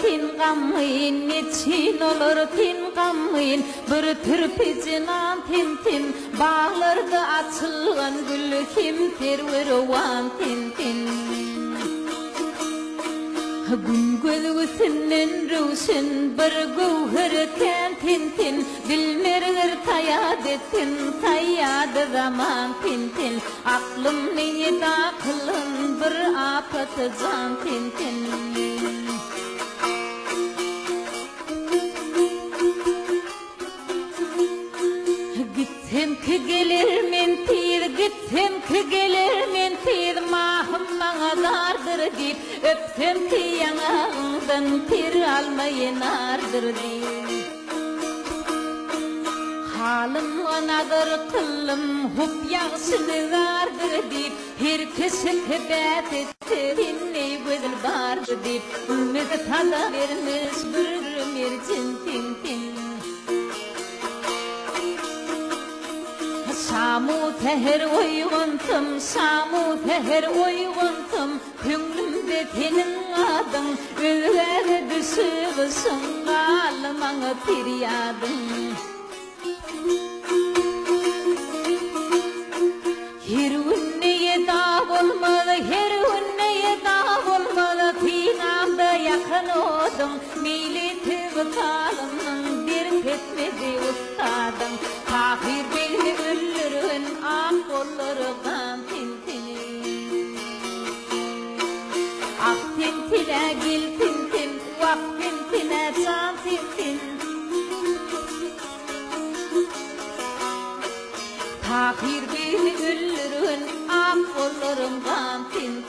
tin gamıyın, neçin olur tin gamıyın. Bir türpecinan tin bağlarda açılgan gül kimdir virvan tin. Gün gözünden ruşen bir gövherken tin bilmerir tayadı zaman tin aklım neydi aklın bir apatı can tin Gittim ki gelir men tir mahım bana dardır deyip öpsem ki yanağından tir almayın ardır deyip halım anadır kıllım hup yağsını vardır deyip herkes hübbet etti dinley gözül vardır deyip ümmeti tada vermiş bir mercin tin Samu teher uyguntum Hünglimde tenin adın Ülgeri düşübüsün Galmanı piryadın Her ünneye dağ olmalı Tinamda yakın oldum Milleti vakalının bir petmedi ustadın Tahir beni öldürün ak kollarından tin Ak tintine gil tin Vak tintine can tin Tahir beni öldürün ak kollarından tin